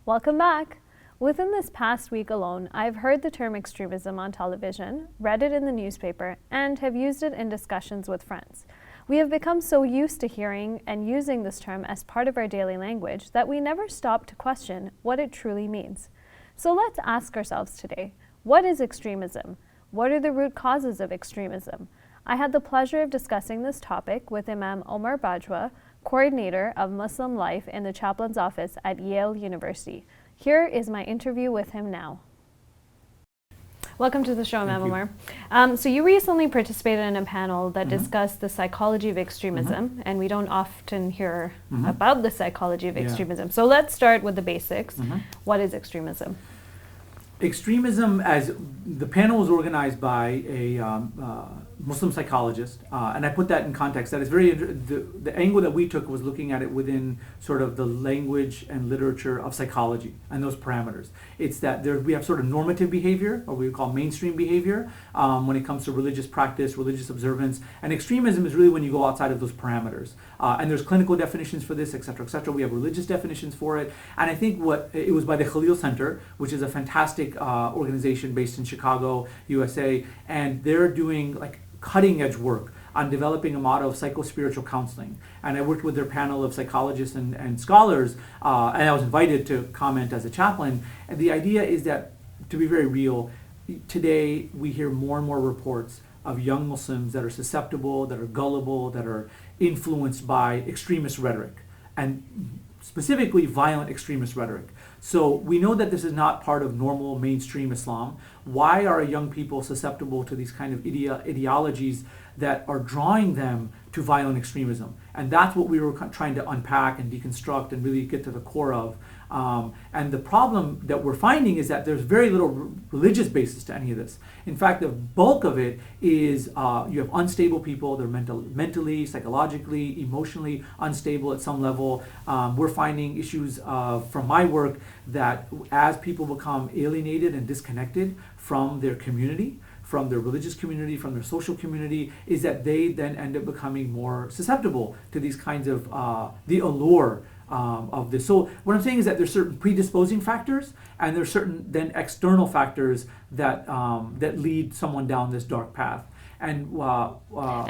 Welcome back. Within this past week alone, I've heard the term extremism on television, read it in the newspaper, and have used it in discussions with friends. We have become so used to hearing and using this term as part of our daily language that we never stop to question what it truly means. So let's ask ourselves today, what is extremism? What are the root causes of extremism? I had the pleasure of discussing this topic with Imam Omer Bajwa, coordinator of Muslim life in the Chaplain's office at Yale University. Here is my interview with him now. Welcome to the show, Imam Omer. So you recently participated in a panel that discussed the psychology of extremism, and we don't often hear about the psychology of extremism. So let's start with the basics. What is extremism? Extremism, as the panel was organized by a Muslim psychologist, and I put that in context. That is the angle that we took was looking at it within sort of the language and literature of psychology and those parameters. It's that we have sort of normative behavior, or we would call mainstream behavior, when it comes to religious practice, religious observance, and extremism is really when you go outside of those parameters. And there's clinical definitions for this, et cetera, et cetera. We have religious definitions for it, and I think it was by the Khalil Center, which is a fantastic organization based in Chicago, USA, and they're doing like cutting edge work on developing a model of psycho-spiritual counseling. And I worked with their panel of psychologists and scholars, and I was invited to comment as a chaplain. And the idea is that, to be very real, today we hear more and more reports of young Muslims that are susceptible, that are gullible, that are influenced by extremist rhetoric, and specifically violent extremist rhetoric. So we know that this is not part of normal mainstream Islam. Why are young people susceptible to these kind of ideologies that are drawing them to violent extremism? And that's what we were trying to unpack and deconstruct and really get to the core of. And the problem that we're finding is that there's very little religious basis to any of this. In fact, the bulk of it is you have unstable people. They're mentally, psychologically, emotionally unstable at some level. We're finding issues from my work that as people become alienated and disconnected from their community, from their religious community, from their social community, is that they then end up becoming more susceptible to these kinds of the allure of this. So what I'm saying is that there's certain predisposing factors, and there's certain then external factors that that lead someone down this dark path. And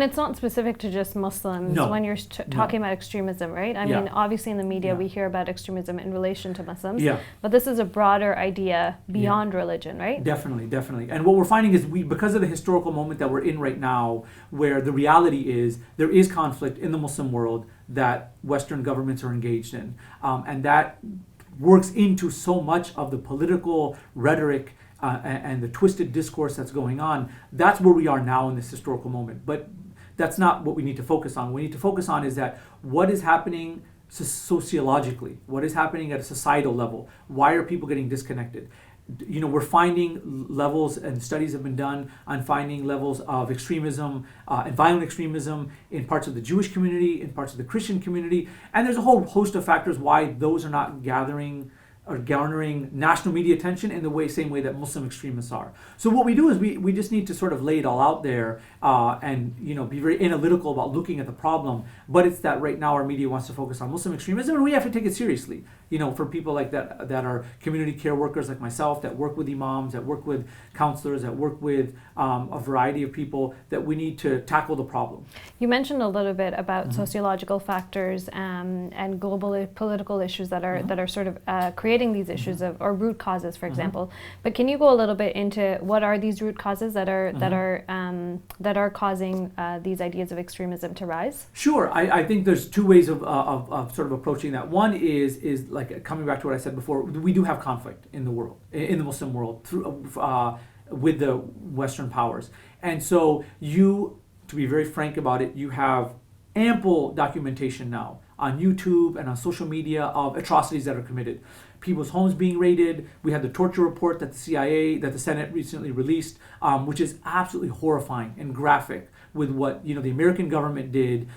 it's not specific to just Muslims when you're talking about extremism, right? I mean, obviously in the media we hear about extremism in relation to Muslims, but this is a broader idea beyond religion, right? Definitely, definitely. And what we're finding is because of the historical moment that we're in right now, where the reality is there is conflict in the Muslim world that Western governments are engaged in, and that works into so much of the political rhetoric and the twisted discourse that's going on. That's where we are now in this historical moment. But that's not what we need to focus on. What we need to focus on is that what is happening sociologically, what is happening at a societal level. Why are people getting disconnected? You know, we're finding levels, and studies have been done on finding levels of extremism and violent extremism in parts of the Jewish community, in parts of the Christian community, and there's a whole host of factors why those are not gathering or garnering national media attention in the same way that Muslim extremists are. So what we do is we just need to sort of lay it all out there and be very analytical about looking at the problem. But it's that right now our media wants to focus on Muslim extremism, and we have to take it seriously. For people like that are community care workers like myself, that work with imams, that work with counselors, that work with a variety of people, that we need to tackle the problem. You mentioned a little bit about sociological factors and global political issues that are sort of creating these issues or root causes, for example. But can you go a little bit into what are these root causes that are causing these ideas of extremism to rise? Sure. I think there's two ways of sort of approaching that. One is like coming back to what I said before. We do have conflict in the world, in the Muslim world, with the Western powers, and so to be very frank about it, you have ample documentation now on YouTube and on social media of atrocities that are committed. People's homes being raided. We had the torture report that the Senate recently released, which is absolutely horrifying and graphic with what the American government did.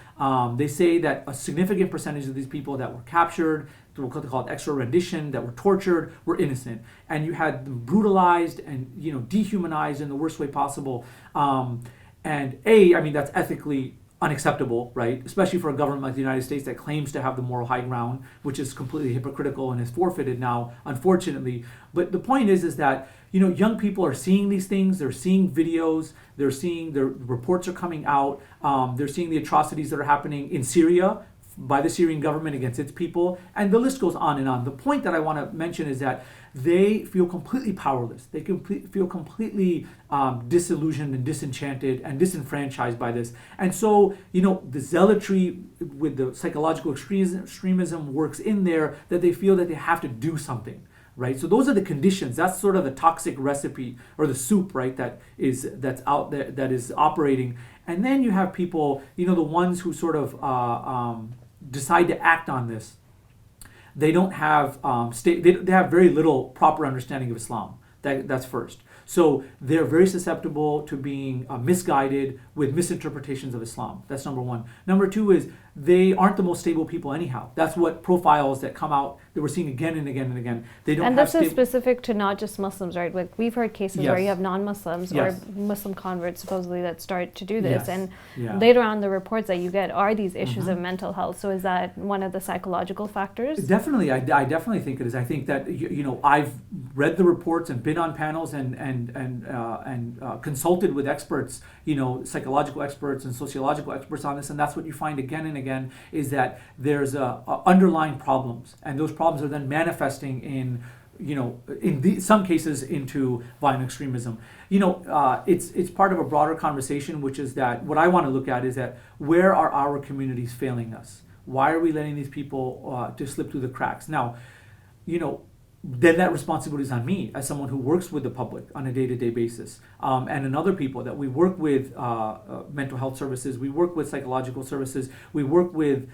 They say that a significant percentage of these people that were captured, what they call extra rendition, that were tortured, were innocent, and you had them brutalized and dehumanized in the worst way possible. I mean that's ethically unacceptable, right? Especially for a government like the United States that claims to have the moral high ground, which is completely hypocritical and is forfeited now, unfortunately. But the point is that young people are seeing these things. They're seeing videos. They're seeing the reports are coming out. They're seeing the atrocities that are happening in Syria by the Syrian government against its people, and the list goes on and on. The point that I want to mention is that they feel completely powerless. They feel completely disillusioned and disenchanted and disenfranchised by this. And so, the zealotry with the psychological extremism works in there, that they feel that they have to do something. Right, so those are the conditions. That's sort of the toxic recipe or the soup, right? That's out there, that is operating. And then you have people, the ones who sort of decide to act on this. They don't have they have very little proper understanding of Islam. That's first. So they're very susceptible to being misguided with misinterpretations of Islam. That's number one. Number two is they aren't the most stable people anyhow. That's what profiles that come out that we're seeing again and again and again. They don't. And this is specific to not just Muslims, right? Like we've heard cases Yes. where you have non-Muslims Yes. or Muslim converts supposedly that start to do this, Yes. and Yeah. later on the reports that you get are these issues of mental health. So is that one of the psychological factors? Definitely, I definitely think it is. I think that I've read the reports and been on panels and consulted with experts, psychological experts and sociological experts on this, and that's what you find again and again is that there's underlying problems, and those problems are then manifesting in some cases into violent extremism. It's part of a broader conversation, which is that what I want to look at is that where are our communities failing us? Why are we letting these people to slip through the cracks? Now, then that responsibility is on me as someone who works with the public on a day-to-day basis, and in other people that we work with mental health services, we work with psychological services, we work with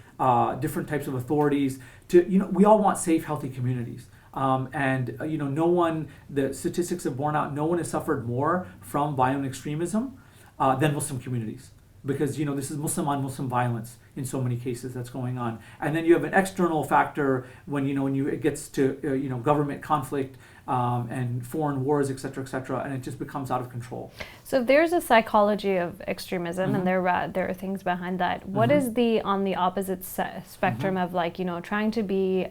different types of authorities. We all want safe, healthy communities. The statistics have borne out, no one has suffered more from violent extremism than Muslim communities. Because this is Muslim on Muslim violence in so many cases that's going on, and then you have an external factor when it gets to government conflict and foreign wars, etc., and it just becomes out of control. So if there's a psychology of extremism and there are things behind that, what is on the opposite spectrum of trying to be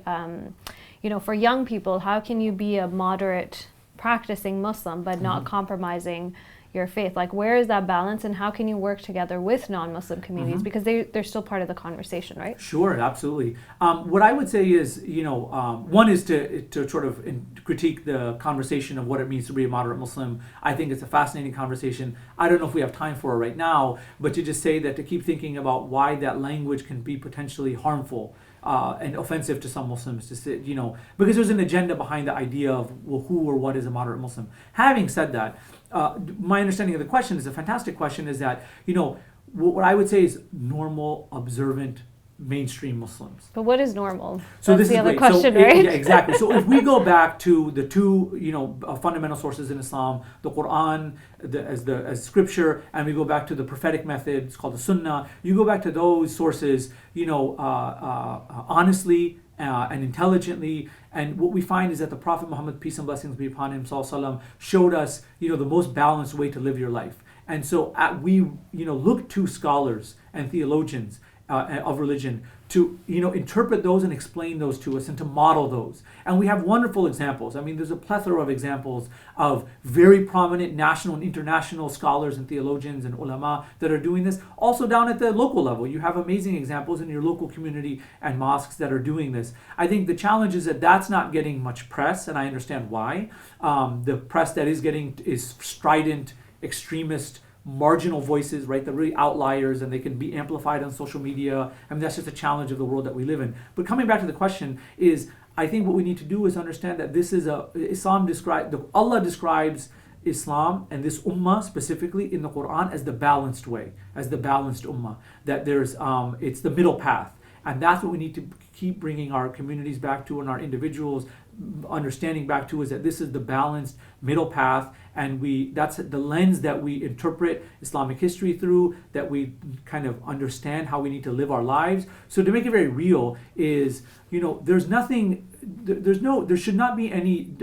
for young people, how can you be a moderate practicing Muslim but not compromising your faith? Like, where is that balance, and how can you work together with non-Muslim communities, because they're still part of the conversation, right? Sure, absolutely. What I would say is, one is to sort of critique the conversation of what it means to be a moderate Muslim. I think it's a fascinating conversation. I don't know if we have time for it right now, but to just say that, to keep thinking about why that language can be potentially harmful and offensive to some Muslims, to say, because there's an agenda behind the idea of, well, who or what is a moderate Muslim. Having said that, my understanding of the question is a fantastic question, is that, what I would say is normal, observant, mainstream Muslims. But what is normal? So That's this the is other great. question, right? Yeah, exactly. So if we go back to the two, fundamental sources in Islam, the Quran as scripture, and we go back to the prophetic method, it's called the Sunnah. You go back to those sources, honestly and intelligently. And what we find is that the Prophet Muhammad, peace and blessings be upon him, sallallahu, showed us, the most balanced way to live your life. And so we, look to scholars and theologians of religion to, interpret those and explain those to us and to model those. And we have wonderful examples. I mean, there's a plethora of examples of very prominent national and international scholars and theologians and ulama that are doing this. Also down at the local level, you have amazing examples in your local community and mosques that are doing this. I think the challenge is that that's not getting much press, and I understand why. The press that is getting is strident, extremist, marginal voices, right? They're really outliers, and they can be amplified on social media. I mean, that's just a challenge of the world that we live in. But coming back to the question is, I think what we need to do is understand that this is Allah describes Islam and this ummah specifically in the Quran as the balanced way, as the balanced ummah. That it's the middle path. And that's what we need to keep bringing our communities back to, and our individuals understanding back to, is that this is the balanced middle path, and that's the lens that we interpret Islamic history through, that we kind of understand how we need to live our lives. So to make it very real is, there should not be any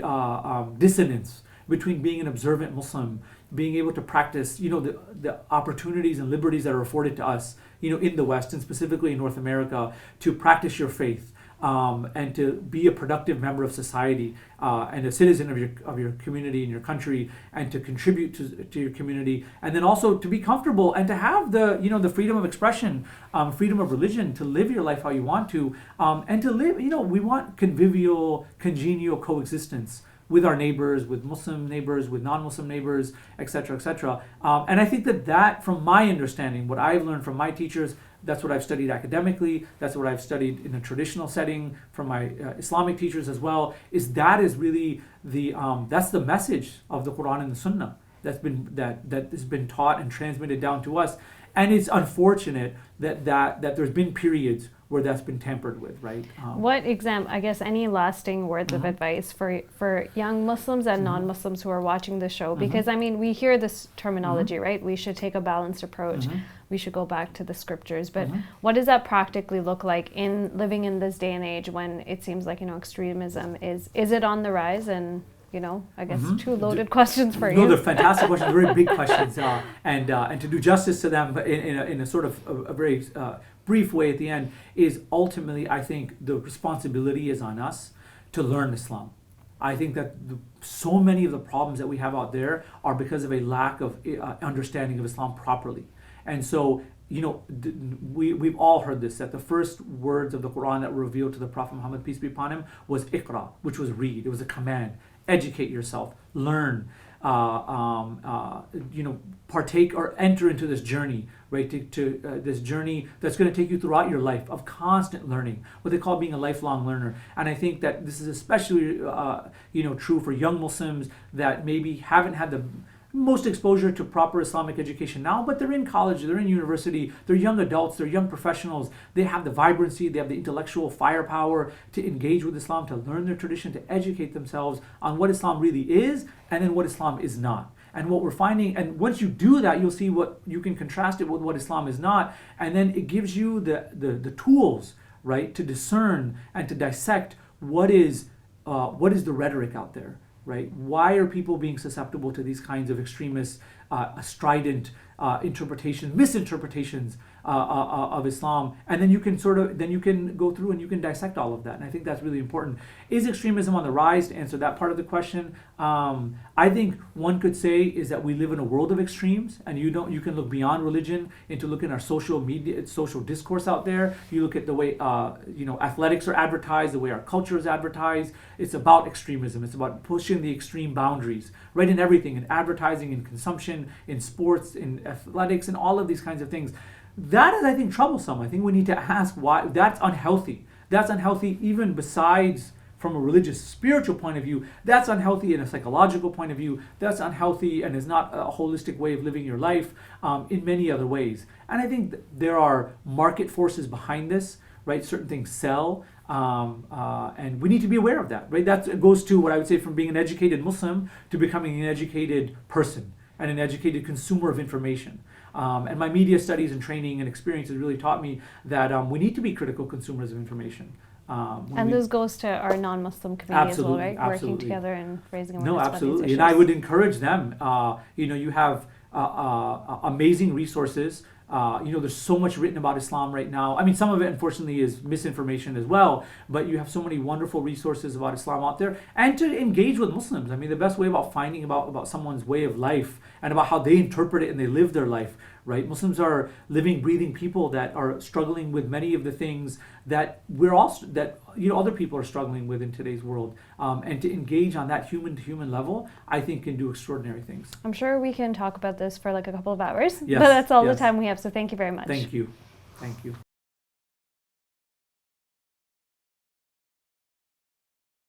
dissonance between being an observant Muslim, being able to practice, the opportunities and liberties that are afforded to us, in the West and specifically in North America, to practice your faith, and to be a productive member of society, and a citizen of your community and your country, and to contribute to your community, and then also to be comfortable and to have the freedom of expression, freedom of religion, to live your life how you want to, and to live, we want convivial, congenial coexistence with our neighbors, with Muslim neighbors, with non-Muslim neighbors, etc., etc. And I think that, from my understanding, what I've learned from my teachers, that's what I've studied academically, that's what I've studied in a traditional setting from my Islamic teachers as well, is really that's the message of the Quran and the Sunnah that has been taught and transmitted down to us. And it's unfortunate that there's been periods where that's been tampered with, right? Any lasting words of advice for young Muslims and non-Muslims who are watching the show? Because we hear this terminology, right? We should take a balanced approach. We should go back to the scriptures. But what does that practically look like in living in this day and age when it seems like, extremism is it on the rise? And I guess two loaded questions for you. No, they're fantastic questions, very big questions, and to do justice to them in a sort of a very brief way at the end is ultimately, I think the responsibility is on us to learn Islam. I think that so many of the problems that we have out there are because of a lack of understanding of Islam properly, and so. We've all heard this, that the first words of the Quran that were revealed to the Prophet Muhammad, peace be upon him, was Iqra, which was read. It was a command. Educate yourself, learn, partake or enter into this journey, right? To this journey that's going to take you throughout your life of constant learning, what they call being a lifelong learner. And I think that this is especially, true for young Muslims that maybe haven't had the most exposure to proper Islamic education now, but they're in college, they're in university, they're young adults, they're young professionals, they have the vibrancy, they have the intellectual firepower to engage with Islam, to learn their tradition, to educate themselves on what Islam really is and then what Islam is not. And what we're finding, and once you do that, you'll see what you can contrast it with what Islam is not, and then it gives you the tools, right, to discern and to dissect what is the rhetoric out there. Right? Why are people being susceptible to these kinds of extremist, strident misinterpretations of Islam? And then you can go through and you can dissect all of that. And I think that's really important. Is extremism on the rise? To answer that part of the question, I think one could say is that we live in a world of extremes, and you can look beyond religion into looking at our social media, social discourse out there. You look at the way athletics are advertised, the way our culture is advertised. It's about extremism. It's about pushing the extreme boundaries, right, in everything, in advertising, in consumption, in sports, in athletics, and all of these kinds of things. That is, I think, troublesome. I think we need to ask why. That's unhealthy. That's unhealthy even besides from a religious, spiritual point of view. That's unhealthy in a psychological point of view. That's unhealthy and is not a holistic way of living your life in many other ways. And I think there are market forces behind this, right? Certain things sell, and we need to be aware of that, right? That goes to what I would say from being an educated Muslim to becoming an educated person and an educated consumer of information. And my media studies and training and experience has really taught me that we need to be critical consumers of information. This goes to our non-Muslim community as well, right? Absolutely. Working together and raising awareness. No, absolutely. And I would encourage them. You have amazing resources. There's so much written about Islam right now. I mean, some of it, unfortunately, is misinformation as well. But you have so many wonderful resources about Islam out there. And to engage with Muslims. I mean, the best way about finding about someone's way of life and about how they interpret it and they live their life, right? Muslims are living, breathing people that are struggling with many of the things that other people are struggling with in today's world. And to engage on that human-to-human level, I think can do extraordinary things. I'm sure we can talk about this for like a couple of hours, yes, but that's all the time we have. So thank you very much. Thank you. Thank you.